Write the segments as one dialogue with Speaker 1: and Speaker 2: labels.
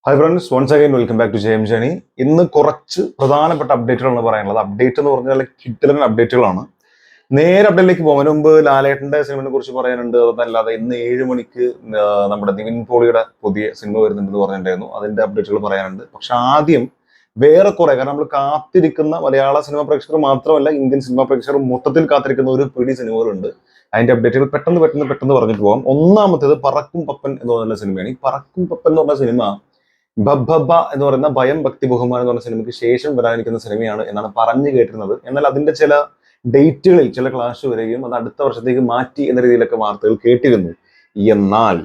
Speaker 1: Hi friends, once again welcome back to Jaime journey. ഇന്ന് കുറച്ച് പ്രധാനപ്പെട്ട അപ്ഡേറ്റുകളാണ് പറയാനുള്ളത്. അപ്ഡേറ്റ് എന്ന് പറഞ്ഞാൽ കിട്ടലൻ അപ്ഡേറ്റുകളാണ്. നേരെ അപ്ഡേറ്റിലേക്ക് പോകുന്നതിന് മുമ്പ് ലാലേട്ടന്റെ സിനിമയെ കുറിച്ച് പറയാനുണ്ട്. അതല്ലാതെ ഇന്ന് 7 മണിക്ക് നമ്മുടെ നിവിൻ പോളിയുടെ പുതിയ സിനിമ വരുന്നുണ്ടെന്ന് പറഞ്ഞിട്ടുണ്ടായിരുന്നു. അതിന്റെ അപ്ഡേറ്റുകൾ പറയാനുണ്ട്. പക്ഷെ ആദ്യം വേറെ കുറെ, കാരണം നമ്മൾ കാത്തിരിക്കുന്ന മലയാള സിനിമ പ്രേക്ഷകർ മാത്രമല്ല, ഇന്ത്യൻ സിനിമ പ്രേക്ഷകർ മൊത്തത്തിൽ കാത്തിരിക്കുന്ന ഒരു പിടി സിനിമകളുണ്ട്. അതിന്റെ അപ്ഡേറ്റുകൾ പെട്ടെന്ന് പറഞ്ഞിട്ട് പോകാം. ഒന്നാമത്തേത് പറക്കും പപ്പൻ എന്ന് പറയുന്ന സിനിമയാണ്. ഈ പറക്കും പപ്പൻ എന്ന് പറഞ്ഞ സിനിമ ബബ്ബ എന്ന് പറയുന്ന ഭയം ഭക്തി ബഹുമാനം എന്ന് പറഞ്ഞ സിനിമയ്ക്ക് ശേഷം വരാനിരിക്കുന്ന സിനിമയാണ് എന്നാണ് പറഞ്ഞു കേട്ടിരുന്നത്. എന്നാൽ അതിന്റെ ചില ഡേറ്റുകളിൽ ചില ക്ലാഷ് വരികയും അത് അടുത്ത വർഷത്തേക്ക് മാറ്റി എന്ന രീതിയിലൊക്കെ വാർത്തകൾ കേട്ടിരുന്നു. എന്നാൽ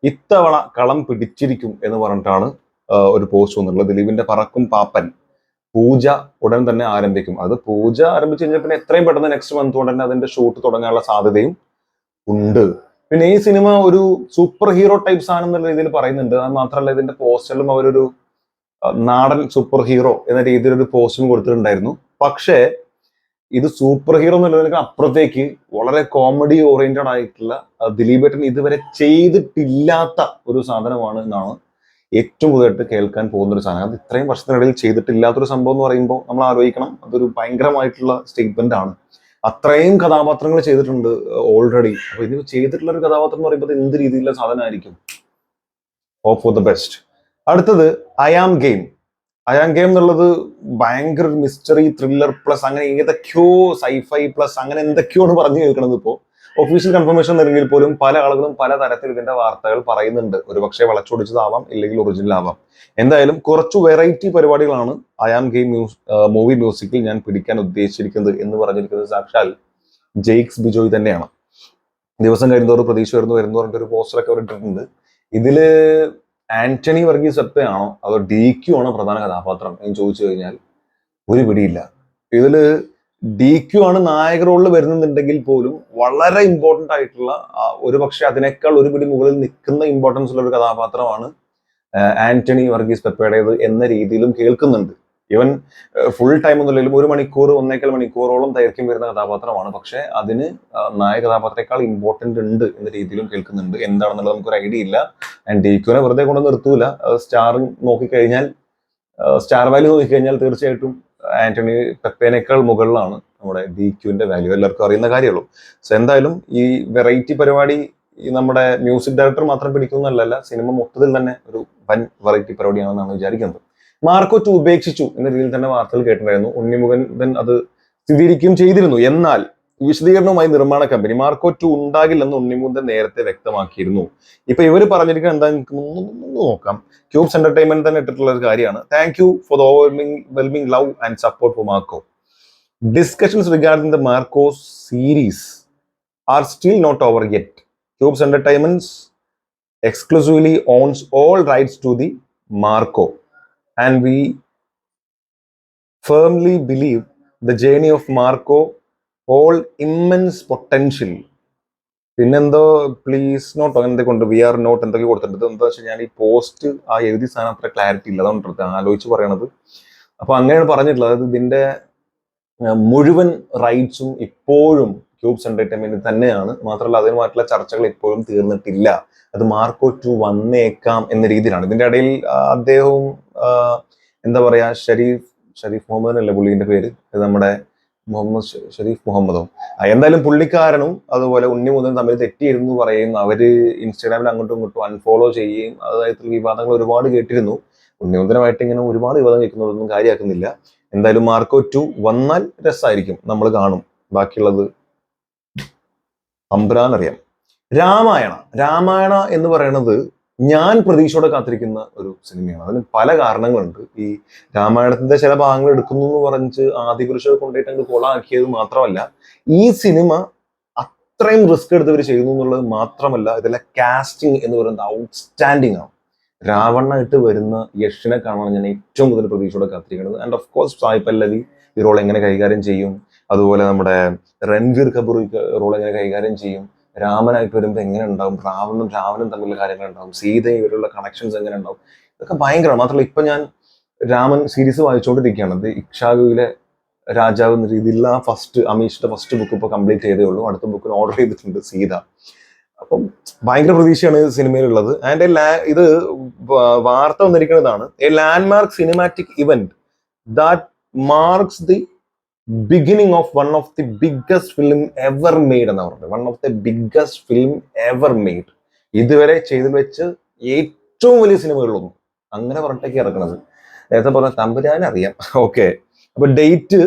Speaker 1: ഇത്തവണ കളം പിടിച്ചിരിക്കും എന്ന് പറഞ്ഞിട്ടാണ് ഒരു പോസ്റ്റ് വന്നിട്ടുള്ളത്. ദിലീപിന്റെ പറക്കും പാപ്പൻ പൂജ ഉടൻ തന്നെ ആരംഭിക്കും. അത് പൂജ ആരംഭിച്ചു കഴിഞ്ഞാൽ പിന്നെ എത്രയും പെട്ടെന്ന് നെക്സ്റ്റ് മന്ത് ഉടനെ അതിന്റെ ഷൂട്ട് തുടങ്ങാനുള്ള സാധ്യതയും ഉണ്ട്. പിന്നെ ഈ സിനിമ ഒരു സൂപ്പർ ഹീറോ ടൈപ്പ് സാധനം എന്നുള്ള രീതിയിൽ പറയുന്നുണ്ട്. അത് മാത്രമല്ല, ഇതിന്റെ പോസ്റ്ററിലും അവരൊരു നാടൻ സൂപ്പർ ഹീറോ എന്ന രീതിയിൽ ഒരു പോസ്റ്റും കൊടുത്തിട്ടുണ്ടായിരുന്നു. പക്ഷേ ഇത് സൂപ്പർ ഹീറോ എന്നുള്ളതിനൊക്കെ അപ്പുറത്തേക്ക് വളരെ കോമഡി ഓറിയന്റഡ് ആയിട്ടുള്ള ദിലീപേട്ടൻ ഇതുവരെ ചെയ്തിട്ടില്ലാത്ത ഒരു സാധനമാണ് എന്നാണ് ഏറ്റവും കൂടുതലായിട്ട് കേൾക്കാൻ പോകുന്ന ഒരു സാധനം. അത് ഇത്രയും വർഷത്തിനിടയിൽ ചെയ്തിട്ടില്ലാത്തൊരു സംഭവം എന്ന് പറയുമ്പോൾ നമ്മൾ ആലോചിക്കണം, അതൊരു ഭയങ്കരമായിട്ടുള്ള സ്റ്റേറ്റ്മെന്റ് ആണ്. അത്രയും കഥാപാത്രങ്ങൾ ചെയ്തിട്ടുണ്ട് ഓൾറെഡി. അപ്പൊ ഇത് ചെയ്തിട്ടുള്ള ഒരു കഥാപാത്രം എന്ന് പറയുമ്പോൾ എന്ത് രീതിയിലുള്ള സാധനമായിരിക്കും? Hope for the best. അടുത്തത് അയാം ഗെയിം. അയാം ഗെയിം എന്നുള്ളത് ഭയങ്കര മിസ്റ്ററി ത്രില്ലർ പ്ലസ് അങ്ങനെ ഏതൊക്കെയോ സൈഫൈ പ്ലസ് അങ്ങനെ എന്തൊക്കെയാണ് പറഞ്ഞു കേൾക്കണത്. ഇപ്പോൾ ഒഫീഷ്യൽ കൺഫർമേഷൻ നൽകിയാൽ പോലും പല ആളുകളും പല തരത്തിൽ ഇതിന്റെ വാർത്തകൾ പറയുന്നുണ്ട്. ഒരുപക്ഷെ വളച്ചൊടിച്ചതാവാം, ഇല്ലെങ്കിൽ ഒറിജിനൽ ആവാം. എന്തായാലും കുറച്ചു വെറൈറ്റി പരിപാടികളാണ് അയാം ഗെയിം മൂവി മ്യൂസിക്കിൽ ഞാൻ പിടിക്കാൻ ഉദ്ദേശിച്ചിരിക്കുന്നത് എന്ന് പറഞ്ഞിരിക്കുന്നത് സാക്ഷാൽ ജെയ്ക്സ് ബിജോയ് തന്നെയാണ്. ദിവസം കഴിയുന്നതോറും പ്രതീക്ഷ വരുന്നു പറഞ്ഞിട്ട് ഒരു പോസ്റ്ററൊക്കെ അവർ ഇട്ടിട്ടുണ്ട്. ഇതില് ആന്റണി വർഗീസ് പെപ്പയാണോ അതോ DQ ആണോ പ്രധാന കഥാപാത്രം എന്ന് ചോദിച്ചു കഴിഞ്ഞാൽ ഒരു പിടിയില്ല. ഇതില് DQ ആണ് നായക റോളിൽ വരുന്നുണ്ടെങ്കിൽ പോലും വളരെ ഇമ്പോർട്ടന്റ് ആയിട്ടുള്ള ഒരു പക്ഷെ അതിനേക്കാൾ ഒരു പിടി മുകളിൽ നിൽക്കുന്ന ഇമ്പോർട്ടൻസ് ഉള്ള ഒരു കഥാപാത്രമാണ് ആന്റണി വർഗീസ് പെപ്പയുടേത് എന്ന രീതിയിലും കേൾക്കുന്നുണ്ട്. ഇവൻ ഫുൾ ടൈം ഒന്നുമില്ലെങ്കിലും 1 മണിക്കൂർ 1.25 മണിക്കൂറോളം ദൈർഘ്യം വരുന്ന കഥാപാത്രമാണ്. പക്ഷെ അതിന് നായക കഥാപാത്രത്തെക്കാൾ ഇമ്പോർട്ടന്റ് ഉണ്ട് എന്ന രീതിയിലും കേൾക്കുന്നുണ്ട്. എന്താണെന്നുള്ളത് നമുക്കൊരു ഐഡിയ ഇല്ല. ആൻഡ് DQനെ വെറുതെ കൊണ്ട് നിർത്തൂല. സ്റ്റാർ നോക്കിക്കഴിഞ്ഞാൽ, സ്റ്റാർ വാല്യൂ നോക്കിക്കഴിഞ്ഞാൽ തീർച്ചയായിട്ടും ആന്റണി പെപ്പേനേക്കാൾ മുകളിലാണ് നമ്മുടെ DQന്റെ വാല്യൂ. എല്ലാവർക്കും അറിയുന്ന കാര്യമുള്ളൂ. സോ എന്തായാലും ഈ വെറൈറ്റി പരിപാടി ഈ നമ്മുടെ മ്യൂസിക് ഡയറക്ടർ മാത്രം പിടിക്കുന്നതല്ല, സിനിമ മൊത്തത്തിൽ തന്നെ ഒരു വൻ വെറൈറ്റി പരിപാടിയാണെന്നാണ് വിചാരിക്കുന്നത്. മാർക്കോ 2 ഉപേക്ഷിച്ചു എന്ന രീതിയിൽ തന്നെ വാർത്തകൾ കേട്ടിട്ടുണ്ടായിരുന്നു. ഉണ്ണിമുകുന്ദൻ അത് സ്ഥിരീകരിക്കുകയും ചെയ്തിരുന്നു. എന്നാൽ വിശദീകരണവുമായി നിർമ്മാണ കമ്പനി മാർക്കോ 2 ഉണ്ടാകില്ലെന്ന് ഉണ്ണിമുകുന്ദൻ നേരത്തെ വ്യക്തമാക്കിയിരുന്നു. ഇപ്പൊ ഇവർ പറഞ്ഞിരിക്കുന്നത് എന്താ നോക്കാം. ക്യൂബ്സ് എന്റർടൈൻമെന്റ് തന്നെ ഇട്ടിട്ടുള്ള ഒരു കാര്യമാണ്. Thank you for the overwhelming love and support for Marco. Discussions regarding the Marco series are still not over yet. Cubes Entertainment exclusively owns all rights to the Marco, and we firmly believe the journey of Marco hold immense potential. പിന്നെന്തോ please note എന്തൊക്കെ കൊണ്ട് V are not എന്തൊക്കെ കൊടുത്തിട്ടുണ്ട്. എന്താ വെച്ചാൽ ഞാൻ ഈ post എഴുതിയ സാധനം അത്ര ക്ലാരിറ്റി ഇല്ല, അതുകൊണ്ട് ആലോചിച്ച് പറയണത്. അപ്പൊ അങ്ങനെയാണ് പറഞ്ഞിട്ടുള്ളത്. അതായത് ഇതിന്റെ മുഴുവൻ റൈറ്റ്സും ഇപ്പോഴും ക്യൂബ്സ് എന്റർടൈൻമെന്റ് തന്നെയാണ്. മാത്രമല്ല അതിനുമായിട്ടുള്ള ചർച്ചകൾ ഇപ്പോഴും തീർന്നിട്ടില്ല. അത് മാർക്കോ 2 വന്നേക്കാം എന്ന രീതിയിലാണ്. ഇതിന്റെ ഇടയിൽ അദ്ദേഹവും എന്താ പറയാ ഷരീഫ് മുഹമ്മദ് അല്ലേ പുള്ളിന്റെ പേര്, നമ്മുടെ ഷരീഫ് മുഹമ്മദോ, എന്തായാലും പുള്ളിക്കാരനും അതുപോലെ ഉണ്ണിമുകുന്ദനും തമ്മിൽ തെറ്റിയിരുന്നു പറയുന്നു. അവര് ഇൻസ്റ്റാഗ്രാമിൽ അങ്ങോട്ടും ഇങ്ങോട്ടും അൺഫോളോ ചെയ്യുകയും അതായത് വിവാദങ്ങൾ ഒരുപാട് കേട്ടിരുന്നു. ഉണ്ണിമുകുന്ദനുമായിട്ട് ഇങ്ങനെ ഒരുപാട് വിവാദം കേൾക്കുന്നതൊന്നും കാര്യമാക്കുന്നില്ല. എന്തായാലും മാർക്കോ 2 വന്നാൽ രസമായിരിക്കും, നമ്മൾ കാണും. ബാക്കിയുള്ളത് തമ്പുരാൻ അറിയാം. രാമായണ എന്ന് പറയുന്നത് ഞാൻ പ്രതീക്ഷയോടെ കാത്തിരിക്കുന്ന ഒരു സിനിമയാണ്. അതിന് പല കാരണങ്ങളുണ്ട്. ഈ രാമായണത്തിന്റെ ചില ഭാഗങ്ങൾ എടുക്കുന്നു എന്ന് പറഞ്ഞ് ആദിപുരുഷനെ കൊണ്ടുപോയിട്ട് അങ്ങ് കൊളാക്കിയത് മാത്രമല്ല, ഈ സിനിമ അത്രയും റിസ്ക് എടുത്തവർ ചെയ്യുന്നു എന്നുള്ളത് മാത്രമല്ല, ഇതിലെ കാസ്റ്റിംഗ് എന്ന് പറയുന്നത് ഔട്ട്സ്റ്റാൻഡിങ് ആണ്. രാവണായിട്ട് വരുന്ന യഷിനെ കാണാൻ ഞാൻ ഏറ്റവും കൂടുതൽ പ്രതീക്ഷയോടെ കാത്തിരിക്കുന്നത്. ആൻഡ് ഓഫ് കോഴ്സ് സായ് പല്ലവി ഈ റോൾ എങ്ങനെ കൈകാര്യം ചെയ്യും, അതുപോലെ നമ്മുടെ രൺവീർ കപൂർ റോൾ എങ്ങനെ കൈകാര്യം ചെയ്യും, രാമനായിട്ട് വരുമ്പോൾ എങ്ങനെ ഉണ്ടാവും, രാവണനും തമ്മിലുള്ള കാര്യങ്ങൾ ഉണ്ടാവും, സീതയും ഇവരുള്ള കണക്ഷൻസ് എങ്ങനെ ഉണ്ടാവും, ഇതൊക്കെ ഭയങ്കരമാണ്. മാത്രമല്ല ഇപ്പൊ ഞാൻ രാമൻ സീരീസ് വായിച്ചുകൊണ്ടിരിക്കുകയാണ്. അത് ഇക്ഷാകുവിലെ രാജാവ് എന്ന രീതിയിലുള്ള അമീഷിന്റെ ഫസ്റ്റ് ബുക്ക് ഇപ്പൊ കംപ്ലീറ്റ് ചെയ്തേ ഉള്ളൂ. അടുത്ത ബുക്കിന് ഓർഡർ ചെയ്തിട്ടുണ്ട്, സീത. അപ്പം ഭയങ്കര പ്രതീക്ഷയാണ് സിനിമയിലുള്ളത്. ആൻഡ് ഇത് വാർത്ത വന്നിരിക്കുന്നതാണ്, a landmark cinematic event that marks the beginning of one of the biggest film ever made എന്നാണ് പറഞ്ഞത്. One of the biggest film ever made, ഇതുവരെ ചെയ്തു വെച്ച് ഏറ്റവും വലിയ സിനിമകളിലൊന്നും, അങ്ങനെ പറഞ്ഞിട്ടേക്ക് ഇറക്കണത്. നേരത്തെ പറഞ്ഞ തമ്പുരാനെ അറിയാം. ഓക്കെ, അപ്പൊ ഡേറ്റ്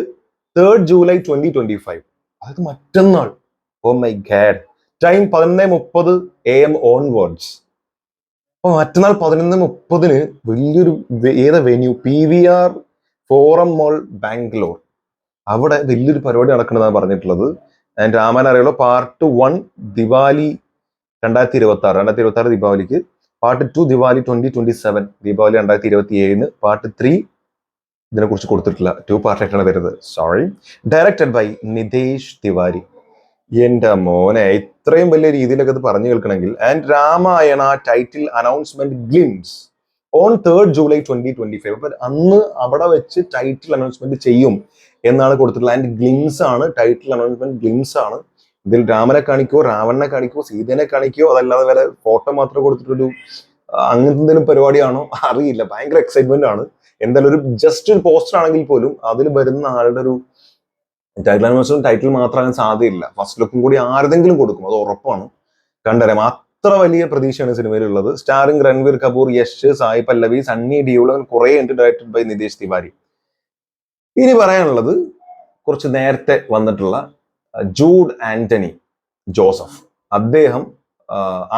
Speaker 1: 3rd July 2025, അതായത് മറ്റന്നാൾ. Oh my god. Time 11:30 AM onwards. അപ്പൊ മറ്റന്നാൾ 11:30 വലിയൊരു ഏതാ venue, PVR Forum Mall Bangalore. അവിടെ വലിയൊരു പരിപാടി നടക്കണമെന്നാണ് പറഞ്ഞിട്ടുള്ളത്. ആൻഡ് രാമായണ അറിയാലോ, പാർട്ട് 1 ദിവാലി 2026 ദീപാവലിക്ക്, പാർട്ട് 2 ദിവാലി 2027, ദീപാവലി 2027, പാർട്ട് 3 ഇതിനെ കുറിച്ച് കൊടുത്തിട്ടില്ല, 2 പാർട്ടായിട്ടാണ് വരുന്നത്. Sorry. Directed by Nitesh Tiwari. എന്റെ മോനെ, ഇത്രയും വലിയ രീതിയിലൊക്കെ ഇത് പറഞ്ഞു കേൾക്കണമെങ്കിൽ. And Ramayana title announcement glimpse on 3rd July 2025. അപ്പൊ അന്ന് അവിടെ വെച്ച് ടൈറ്റിൽ അനൗൺസ്മെന്റ് ചെയ്യും എന്നാണ് കൊടുത്തിട്ടുള്ളത്. ആൻഡ് ഗ്ലിംസ് ആണ്, ടൈറ്റിൽ അനൗൺസ്മെന്റ് ഗ്ലിംസ് ആണ്. ഇതിൽ രാമനെ കാണിക്കോ, രാവണനെ കാണിക്കോ, സീതനെ കാണിക്കോ, അതല്ലാതെ വരെ ഫോട്ടോ മാത്രം കൊടുത്തിട്ടൊരു അങ്ങനത്തെ എന്തെങ്കിലും പരിപാടിയാണോ അറിയില്ല. ഭയങ്കര എക്സൈറ്റ്മെന്റ് ആണ്. എന്തായാലും ഒരു ജസ്റ്റ് ഒരു പോസ്റ്റർ ആണെങ്കിൽ പോലും അതിൽ വരുന്ന ആളുടെ ഒരു ടൈറ്റിൽ അനൗൺസ്മെന്റ് ടൈറ്റിൽ മാത്രമാകാൻ സാധ്യതയില്ല. ഫസ്റ്റ് ലുക്കും കൂടി ആരെങ്കിലും കൊടുക്കും, അത് ഉറപ്പാണ്. കണ്ടറിയാം. അത്ര വലിയ പ്രതീക്ഷയാണ് സിനിമയിലുള്ളത്. സ്റ്റാറിംഗ് രൺവീർ കപൂർ, യശ്, സായി പല്ലവി, സണ്ണി ഡിയോൾ, അങ്ങനെ കുറെ ഉണ്ട്. Directed by Nitesh Tiwari. ഇനി പറയാനുള്ളത് കുറച്ച് നേരത്തെ വന്നിട്ടുള്ള ജൂഡ് ആന്റണി ജോസഫ്. അദ്ദേഹം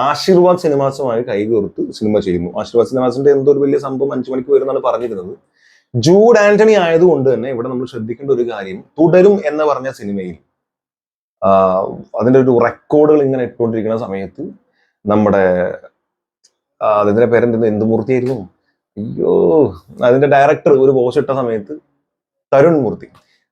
Speaker 1: ആശീർവാദ് സിനിമാസുമായി കൈകോർത്ത് സിനിമ ചെയ്യുന്നു. ആശീർവാദ് സിനിമാസിന്റെ എന്തോ ഒരു വലിയ സംഭവം 5 മണിക്ക് വരുന്നതാണ് പറഞ്ഞിരുന്നത്. ജൂഡ് ആന്റണി ആയതുകൊണ്ട് തന്നെ ഇവിടെ നമ്മൾ ശ്രദ്ധിക്കേണ്ട ഒരു കാര്യം, തുടരും എന്ന് പറഞ്ഞ സിനിമയിൽ അതിന്റെ ഒരു റെക്കോർഡുകൾ ഇങ്ങനെ ഇട്ടുകൊണ്ടിരിക്കുന്ന സമയത്ത് നമ്മുടെ അതിന്റെ പേരെന്തെന്ന്, എന്ത് മൂർത്തിയായിരുന്നു, അയ്യോ, അതിന്റെ ഡയറക്ടർ ഒരു പോസ്റ്റ് ഇട്ട സമയത്ത്, തരുൺ മൂർത്തി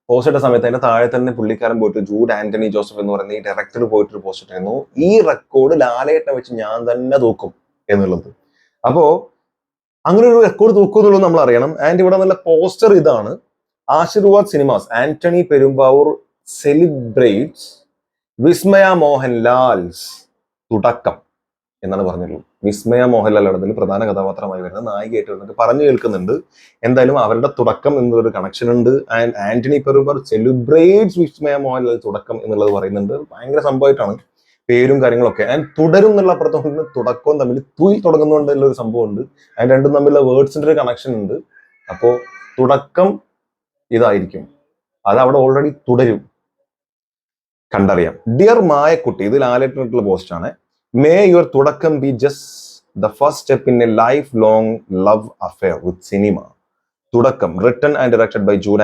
Speaker 1: പോസ്റ്റ് ഇട്ട സമയത്ത് അതിന്റെ താഴെ തന്നെ പുള്ളിക്കാരൻ പോയിട്ട് ജൂഡ് ആന്റണി ജോസഫ് എന്ന് പറയുന്ന ഈ ഡയറക്ടർ പോയിട്ട് പോസ്റ്റ് ഇട്ടായിരുന്നു, ഈ റെക്കോർഡ് ലാലേട്ടനെ വെച്ച് ഞാൻ തന്നെ തൂക്കും എന്നുള്ളത്. അപ്പോ അങ്ങനെ ഒരു റെക്കോർഡ് തൂക്കും എന്നുള്ളത് നമ്മൾ അറിയണം. ആൻഡ് ഇവിടെ നല്ല പോസ്റ്റർ ഇതാണ്, ആശീർവാദ് സിനിമാസ് ആന്റണി പെരുമ്പാവൂർ സെലിബ്രേറ്റ്സ് വിസ്മയ മോഹൻലാൽസ് തുടക്കം എന്നാണ് പറഞ്ഞുള്ളൂ. വിസ്മയ മോഹൻലാലാണ് അതിൽ പ്രധാന കഥാപാത്രമായി വരുന്നത്, നായികയായിട്ട് വരുന്നത് പറഞ്ഞു കേൾക്കുന്നുണ്ട്. എന്തായാലും അവരുടെ തുടക്കം എന്നൊരു കണക്ഷൻ ഉണ്ട്. ആൻഡ് ആന്റണി പെരുമ്പാവൂർ സെലിബ്രേറ്റ്സ് വിസ്മയ മോഹൻലാൽ തുടക്കം എന്നുള്ളത് പറയുന്നുണ്ട്. ഭയങ്കര സംഭവമായിട്ടാണ് പേരും കാര്യങ്ങളൊക്കെ. ആൻഡ് തുടരും എന്നുള്ള അപ്പുറത്തോണ്ട് തുടക്കവും തമ്മിൽ തുയിൽ തുടങ്ങുന്നതുകൊണ്ടുള്ള ഒരു സംഭവം ഉണ്ട്. ആൻഡ് രണ്ടും തമ്മിലുള്ള വേർഡ്സിന്റെ ഒരു കണക്ഷൻ ഉണ്ട്. അപ്പോ തുടക്കം ഇതായിരിക്കും, അത് അവിടെ ഓൾറെഡി തുടരും. കണ്ടറിയാം. ഡിയർ മായക്കുട്ടി, ഇത് ലാലേട്ടനായിട്ടുള്ള പോസ്റ്റാണ്. മേ യുവർ തുടക്കം B just the first step in A life long love affair with cinema. തുടക്കം, written and directed by Jude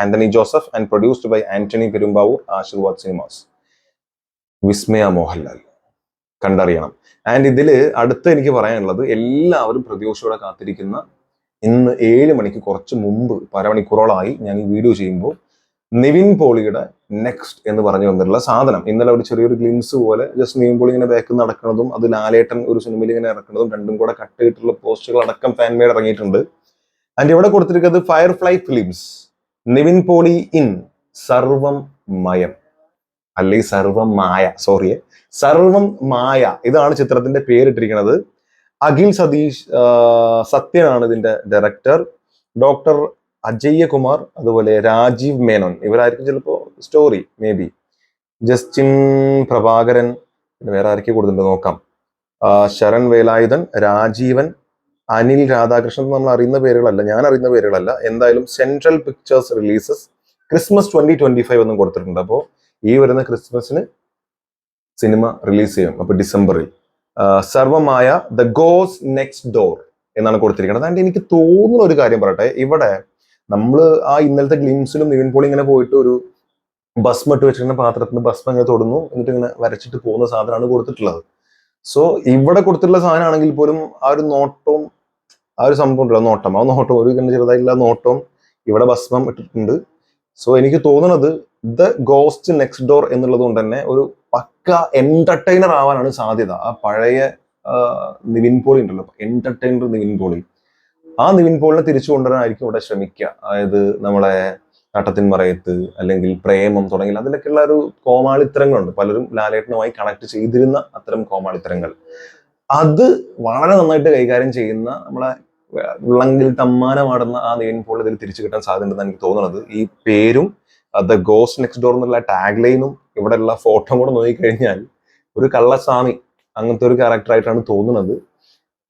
Speaker 1: Anthony Joseph and produced by Anthony Perumbavoor, Aashirvad Cinemas. Vismaya Mohanlal. കണ്ടറിയണം. ആൻഡ് ഇതില് അടുത്ത് എനിക്ക് പറയാനുള്ളത്, എല്ലാവരും പ്രതീക്ഷയോടെ കാത്തിരിക്കുന്ന, ഇന്ന് 7 മണിക്ക് കുറച്ച് മുമ്പ്, അരമണിക്കൂറോളായി ഞാൻ ഈ വീഡിയോ ചെയ്യുമ്പോൾ, നിവിൻ പോളിയുടെ നെക്സ്റ്റ് എന്ന് പറഞ്ഞു വന്നിട്ടുള്ള സാധനം ഇന്നലെ ഒരു ചെറിയൊരു ഗ്ലിംസ് പോലെ ജസ്റ്റ് നിവിൻ പോളി ഇങ്ങനെ ബാക്ക് നടക്കുന്നതും അത് ലാലേട്ടൻ ഒരു സിനിമയിൽ ഇങ്ങനെ ഇറക്കുന്നതും രണ്ടും കൂടെ കട്ട് ചെയ്തിട്ടുള്ള പോസ്റ്റുകൾ അടക്കം ഫാൻമേഡ് ഇറങ്ങിയിട്ടുണ്ട്. ആൻഡ് ഇവിടെ കൊടുത്തിരിക്കുന്നത് ഫയർഫ്ലൈ ഫിലിംസ്, നിവിൻ പോളി ഇൻ സർവം മയം, അല്ലെങ്കിൽ സർവം മായ, സോറി, സർവം മായ, ഇതാണ് ചിത്രത്തിന്റെ പേരിട്ടിരിക്കുന്നത്. അഖിൽ സത്യനാണ് ഇതിന്റെ ഡയറക്ടർ. ഡോക്ടർ അജയ്യ കുമാർ, അതുപോലെ രാജീവ് മേനോൻ, ഇവരായിരിക്കും ചിലപ്പോ story, may be. Justin Prabhakaran, വേറെ ആരൊക്കെ കൊടുത്തിട്ടുണ്ട് നോക്കാം. ശരൺ വേലായുധൻ, രാജീവൻ, അനിൽ രാധാകൃഷ്ണൻ, നമ്മൾ അറിയുന്ന പേരുകളല്ല, ഞാൻ അറിയുന്ന പേരുകളല്ല. എന്തായാലും സെൻട്രൽ പിക്ചേഴ്സ് റിലീസസ് ക്രിസ്മസ് 2025 എന്നും കൊടുത്തിട്ടുണ്ട്. അപ്പോൾ ഈ വരുന്ന ക്രിസ്മസിന് സിനിമ റിലീസ് ചെയ്യും, അപ്പൊ ഡിസംബറിൽ. സർവമായ ദ ഗോസ് നെക്സ്റ്റ് ഡോർ എന്നാണ് കൊടുത്തിരിക്കുന്നത്. ആൻഡ് എനിക്ക് തോന്നുന്ന ഒരു കാര്യം പറയട്ടെ, ഇവിടെ നമ്മൾ ആ ഇന്നലത്തെ ഗ്ലിംസിലും നിവിൻ പോളി ഇങ്ങനെ പോയിട്ട് ഒരു ഭസ്മ ഇട്ട് വെച്ചിരിക്കുന്ന പാത്രത്തിന് ഭസ്മം ഇങ്ങനെ തൊടുന്നു, എന്നിട്ട് ഇങ്ങനെ വരച്ചിട്ട് പോകുന്ന സാധനമാണ് കൊടുത്തിട്ടുള്ളത്. സോ ഇവിടെ കൊടുത്തിട്ടുള്ള സാധനമാണെങ്കിൽ പോലും ആ ഒരു നോട്ടവും ആ ഒരു സംഭവം ഉണ്ടല്ലോ, നോട്ടം, ആ നോട്ടം ഒരു ഇങ്ങനെ ചെറുതായിട്ടുള്ള നോട്ടവും ഇവിടെ ഭസ്മം ഇട്ടിട്ടുണ്ട്. സോ എനിക്ക് തോന്നുന്നത് ദ ഗോസ്റ്റ് നെക്സ്റ്റ് ഡോർ എന്നുള്ളത് കൊണ്ട് തന്നെ ഒരു പക്ക എന്റർടൈനർ ആവാനാണ് സാധ്യത. ആ പഴയ നിവിൻ പോളി ഉണ്ടല്ലോ, എന്റർടൈനർ നിവിൻ പോളി, ആ നിവിൻ പോളിനെ തിരിച്ചു കൊണ്ടുവരാനായിരിക്കും ഇവിടെ ശ്രമിക്കുക. അതായത് നമ്മളെ തട്ടത്തിൻ മറയത്ത് അല്ലെങ്കിൽ പ്രേമം തുടങ്ങി അതിലൊക്കെയുള്ള ഒരു കോമാളിത്തരങ്ങളുണ്ട്. പലരും ലാലേട്ടനുമായി കണക്ട് ചെയ്തിരുന്ന അത്തരം കോമാളിത്തരങ്ങൾ. അത് വളരെ നന്നായിട്ട് കൈകാര്യം ചെയ്യുന്ന നമ്മളെ ഉള്ളങ്കിൽ തമ്മാനമാടുന്ന ആ നെവിൻ പോൾ ഇതിൽ തിരിച്ചു കിട്ടാൻ സാധ്യതയുണ്ടെന്ന് എനിക്ക് തോന്നുന്നത്. ഈ പേരും ദ ഗോസ്റ്റ് നെക്സ്റ്റ് ഡോർ എന്നുള്ള ടാഗ് ലൈനും ഇവിടെയുള്ള ഫോട്ടോ കൂടെ നോക്കിക്കഴിഞ്ഞാൽ ഒരു കള്ളസ്വാമി അങ്ങനത്തെ ഒരു ക്യാരക്ടറായിട്ടാണ് തോന്നുന്നത്.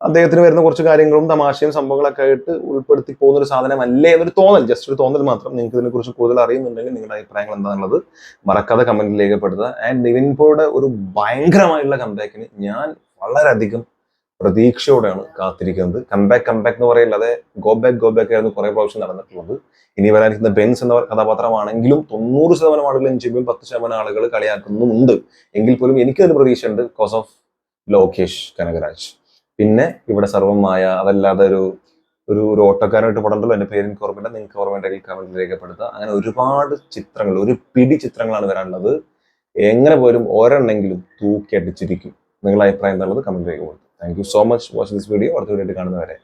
Speaker 1: അദ്ദേഹത്തിന് വരുന്ന കുറച്ച് കാര്യങ്ങളും തമാശയും സംഭവങ്ങളൊക്കെ ആയിട്ട് ഉൾപ്പെടുത്തി പോകുന്ന ഒരു സാധനമല്ലേ എന്നൊരു തോന്നൽ, ജസ്റ്റ് ഒരു തോന്നൽ മാത്രം. നിങ്ങൾക്ക് ഇതിനെ കുറിച്ച് കൂടുതൽ അറിയുന്നുണ്ടെങ്കിൽ നിങ്ങളുടെ അഭിപ്രായങ്ങൾ എന്താണെന്നുള്ളത് മറക്കാതെ കമന്റിൽ രേഖപ്പെടുത്തുക. ആൻഡ് നിവിൻ പോളിയുടെ ഒരു ഭയങ്കരമായിട്ടുള്ള കംബാക്കിന് ഞാൻ വളരെയധികം പ്രതീക്ഷയോടെയാണ് കാത്തിരിക്കുന്നത്. കംബാക്ക് എന്ന് പറയില്ലാതെ ഗോ ബാക്ക് ആയിരുന്നു കുറെ പ്രാവശ്യം നടന്നിട്ടുള്ളത്. ഇനി വരാനിരിക്കുന്ന ബെൻസ് എന്ന കഥാപാത്രമാണെങ്കിലും 90% ആളുകൾ എൻജോയ് 10% ആളുകൾ കളിയാക്കുന്നുമുണ്ട്. എങ്കിൽ പോലും എനിക്കതിന് പ്രതീക്ഷയുണ്ട് ബിക്കോസ് ഓഫ് ലോകേഷ് കനകരാജ്. പിന്നെ ഇവിടെ സർവമായ അതല്ലാതെ ഒരു ഓട്ടോക്കാരനായിട്ട് പടണ്ടല്ലോ, എന്റെ പേര് എനിക്ക് ഓർമ്മയില്ല, നിങ്ങൾക്ക് ഓർമ്മയുണ്ടെങ്കിൽ കമന്റിൽ രേഖപ്പെടുത്തുക. അങ്ങനെ ഒരുപാട് ചിത്രങ്ങൾ, ഒരു പിടി ചിത്രങ്ങളാണ് വരാനുള്ളത്. എങ്ങനെ പോലും ഒരെണ്ണെങ്കിലും തൂക്കി അടിച്ചിരിക്കും. നിങ്ങളുടെ അഭിപ്രായം എന്താണുള്ളത് കമന്റ് രേഖപ്പെടുത്തുക. Thank you so much watching this video. അടുത്ത വീഡിയോ കാണുന്നവരെ